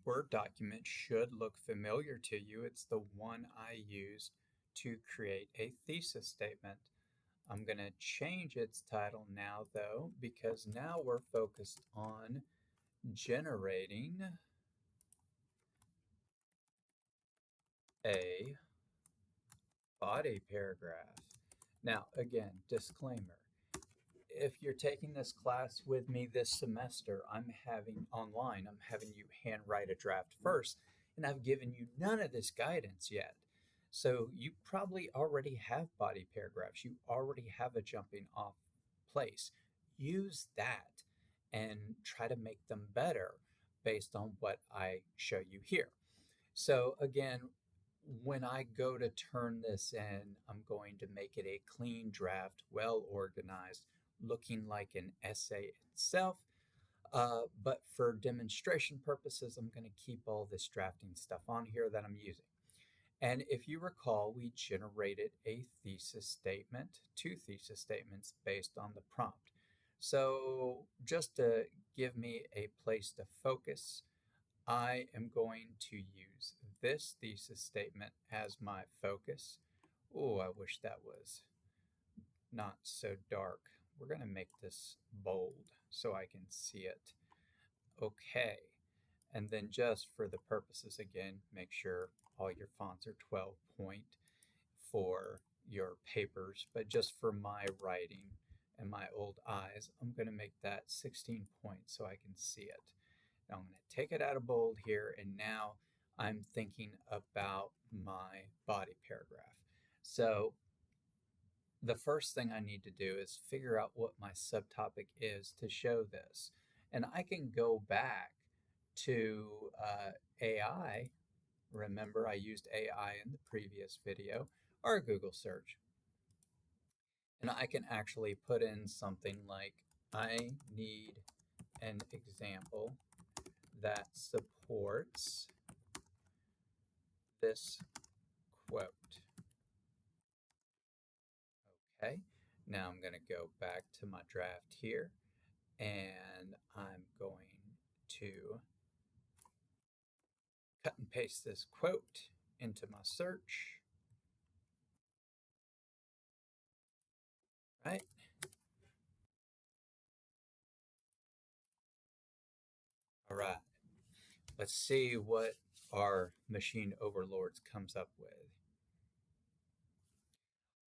Word document should look familiar to you. It's the one I used to create a thesis statement. I'm going to change its title now, though, because now we're focused on generating a body paragraph. Now, again, disclaimer. If you're taking this class with me this semester, I'm having you handwrite a draft first, and I've given you none of this guidance yet. So you probably already have body paragraphs. You already have a jumping off place. Use that and try to make them better based on what I show you here. So again, when I go to turn this in, I'm going to make it a clean draft, well organized, looking like an essay itself. But for demonstration purposes, I'm going to keep all this drafting stuff on here that I'm using. And if you recall, we generated a thesis statement, two thesis statements based on the prompt. So just to give me a place to focus, I am going to use this thesis statement as my focus. Oh, I wish that was not so dark. We're going to make this bold so I can see it. Okay. And then just for the purposes again, make sure all your fonts are 12 point for your papers, but just for my writing and my old eyes, I'm going to make that 16 points so I can see it. Now I'm going to take it out of bold here, and now I'm thinking about my body paragraph. So the first thing I need to do is figure out what my subtopic is to show this. And I can go back to AI. Remember, I used AI in the previous video, or a Google search. And I can actually put in something like, I need an example that supports this quote. Okay, now I'm going to go back to my draft here and I'm going to cut and paste this quote into my search. Right? All right, let's see what our machine overlords comes up with.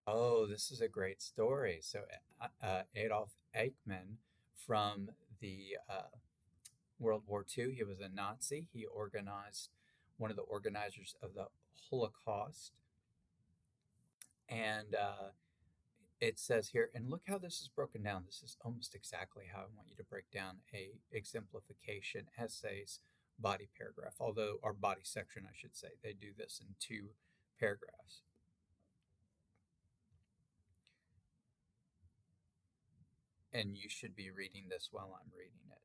Oh, this is a great story. So, Adolf Eichmann from the World War II, he was a Nazi. He organized one of the organizers of the Holocaust. And it says here, and look how this is broken down. This is almost exactly how I want you to break down a exemplification essays body paragraph, although, our body section, I should say. They do this in two paragraphs. And you should be reading this while I'm reading it.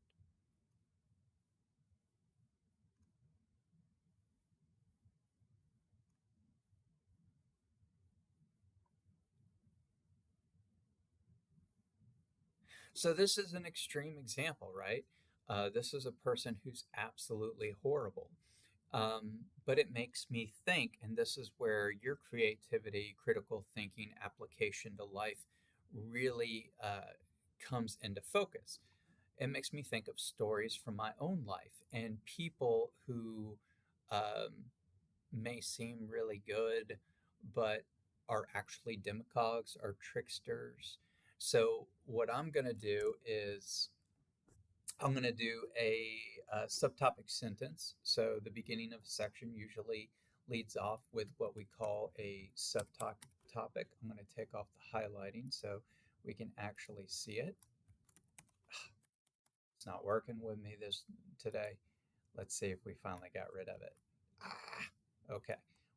So this is an extreme example, right? This is a person who's absolutely horrible. But it makes me think, and this is where your creativity, critical thinking, application to life really comes into focus. It makes me think of stories from my own life and people who um, may seem really good, but are actually demagogues or tricksters. So, what I'm going to do is I'm going to do a subtopic sentence. So the beginning of a section usually leads off with what we call a subtopic topic. I'm going to take off the highlighting so we can actually see it. It's not working with me this today. Let's see if we finally got rid of it. Okay.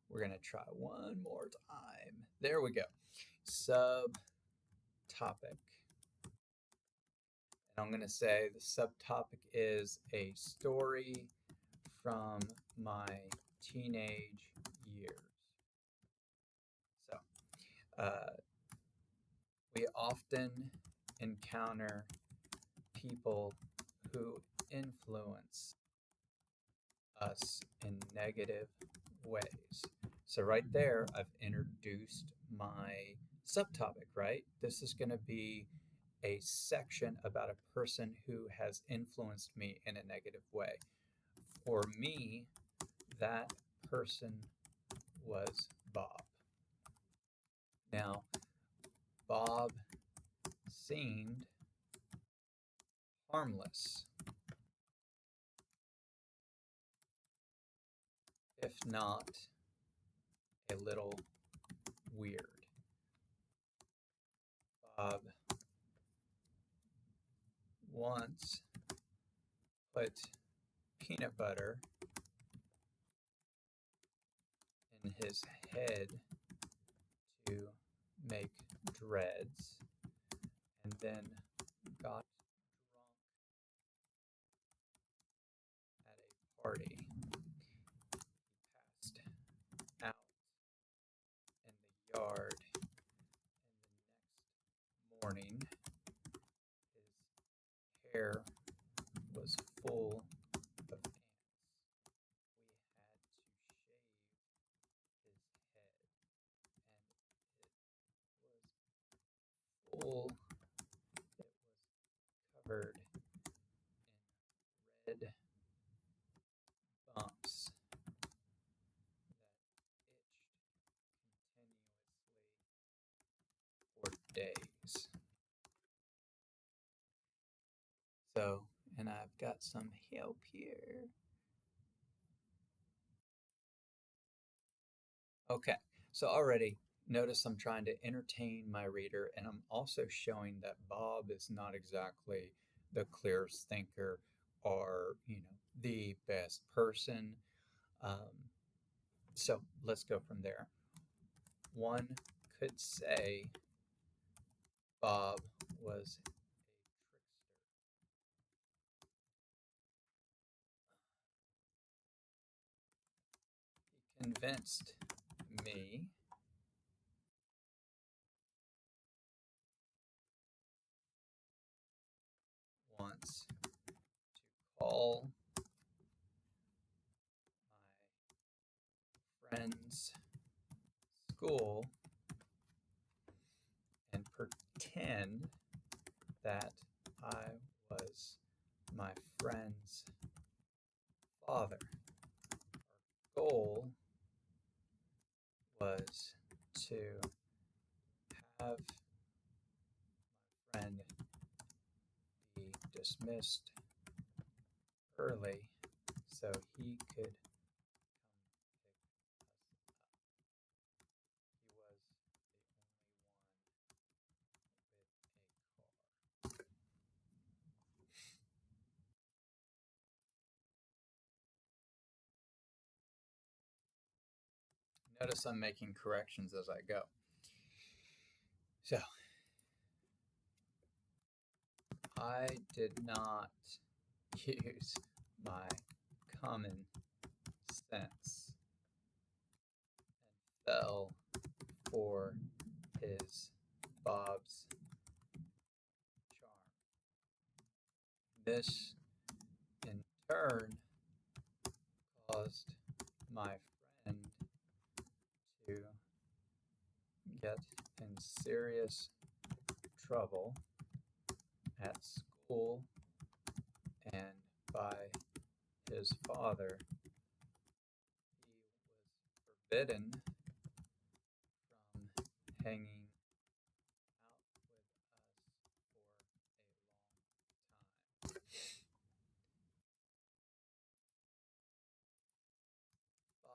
We're going to try one more time. There we go. Subtopic. And I'm going to say the subtopic is a story from my teenage years. So, we often encounter people who influence us in negative ways. So right there, I've introduced my subtopic, right? This is going to be a section about a person who has influenced me in a negative way. For me, that person was Bob. Now, Bob seemed harmless, if not a little weird. Bob once put peanut butter in his head to make dreads and then got drunk at a party. He passed out in the yard, and the next morning his hair was full of ants. We had to shave his head, and it was covered in red bumps that itched continuously for days. So, and I've got some help here. Okay, so already notice I'm trying to entertain my reader, and I'm also showing that Bob is not exactly the clearest thinker or, the best person. Um, so let's go from there. One could say Bob was a trickster. He convinced me once to call my friend's school and pretend that I was my friend's father. Our goal was to have my friend be dismissed early so he could come pick us up. He was the only one with a car. Notice I'm making corrections as I go. So, I did not use my common sense and fell for Bob's charm. This, in turn, caused my friend to get in serious trouble at school and by his father. He was forbidden from hanging out with us for a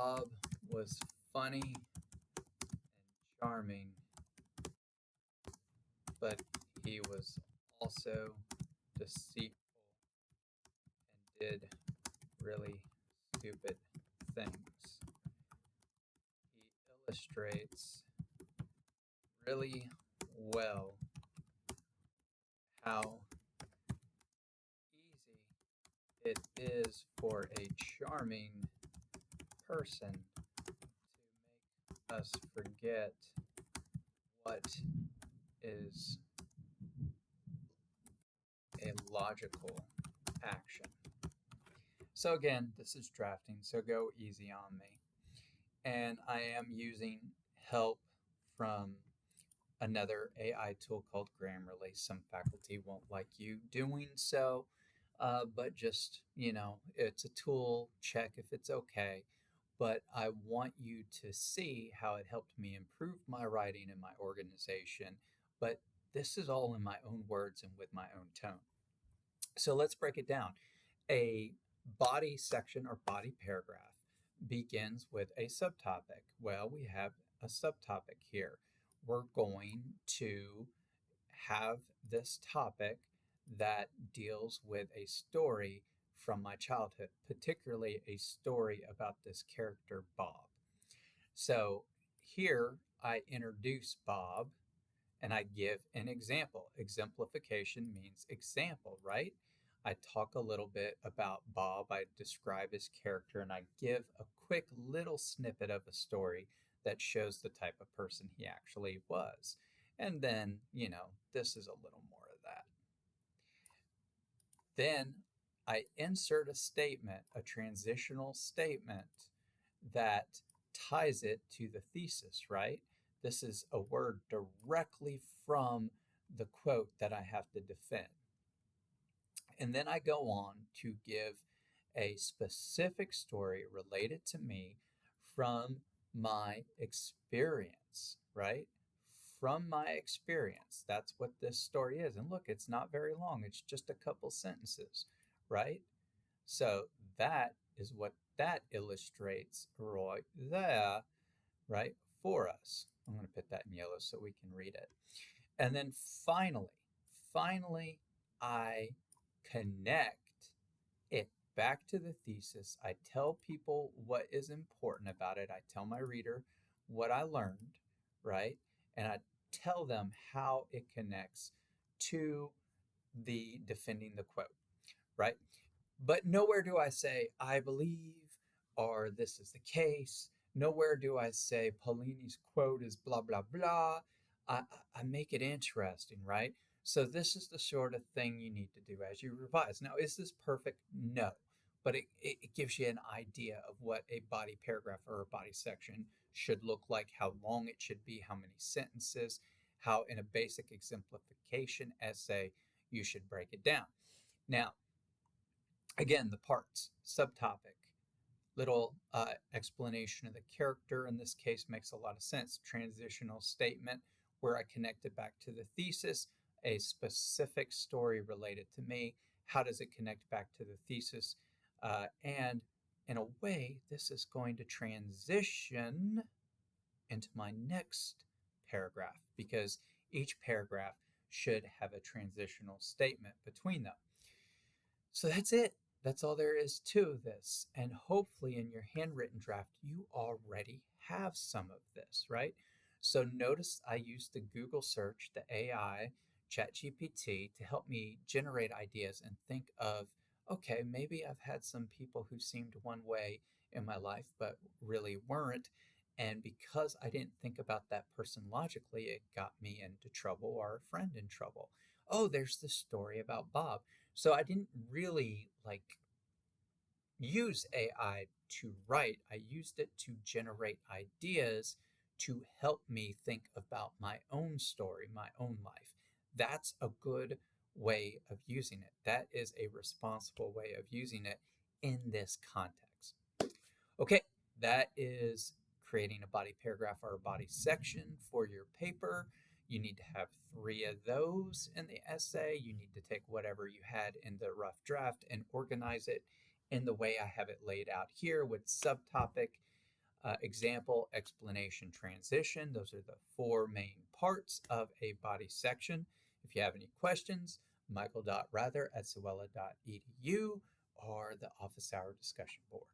long time. Bob was funny and charming, but he was also deceitful and did really stupid things. He illustrates really well how easy it is for a charming person to make us forget what is a logical action. So again, this is drafting, so go easy on me. And I am using help from another AI tool called Grammarly. Some faculty won't like you doing so, but just, it's a tool, check if it's okay. But I want you to see how it helped me improve my writing and my organization. But this is all in my own words and with my own tone. So let's break it down. A body section or body paragraph begins with a subtopic. Well, we have a subtopic here. We're going to have this topic that deals with a story from my childhood, particularly a story about this character, Bob. So here I introduce Bob and I give an example. Exemplification means example, right? I talk a little bit about Bob, I describe his character, and I give a quick little snippet of a story that shows the type of person he actually was. And then, this is a little more of that. Then I insert a statement, a transitional statement that ties it to the thesis, right? This is a word directly from the quote that I have to defend. And then I go on to give a specific story related to me from my experience, right? From my experience. That's what this story is. And look, it's not very long, it's just a couple sentences, right? So that is what that illustrates right there, right, for us. I'm going to put that in yellow so we can read it. And then finally, I connect it back to the thesis. I tell people what is important about it. I tell my reader what I learned, right? And I tell them how it connects to the defending the quote, right? But nowhere do I say, I believe, or this is the case. Nowhere do I say Paulini's quote is blah, blah, blah. I make it interesting, right? So this is the sort of thing you need to do as you revise. Now, is this perfect? No. But it gives you an idea of what a body paragraph or a body section should look like, how long it should be, how many sentences, how in a basic exemplification essay you should break it down. Now, again, the parts, subtopic, little explanation of the character in this case makes a lot of sense. Transitional statement where I connect it back to the thesis, a specific story related to me. How does it connect back to the thesis? And in a way, this is going to transition into my next paragraph because each paragraph should have a transitional statement between them. So that's it. That's all there is to this. And hopefully in your handwritten draft, you already have some of this, right? So notice I used the Google search, the AI, ChatGPT to help me generate ideas and think of, okay, maybe I've had some people who seemed one way in my life, but really weren't. And because I didn't think about that person logically, it got me into trouble or a friend in trouble. Oh, there's this story about Bob. So I didn't really use AI to write. I used it to generate ideas to help me think about my own story, my own life. That's a good way of using it. That is a responsible way of using it in this context. Okay, that is creating a body paragraph or a body section for your paper. You need to have 3 of those in the essay. You need to take whatever you had in the rough draft and organize it in the way I have it laid out here with subtopic, example, explanation, transition. Those are the 4 main parts of a body section. If you have any questions, michael.rather@sewella.edu or the office hour discussion board.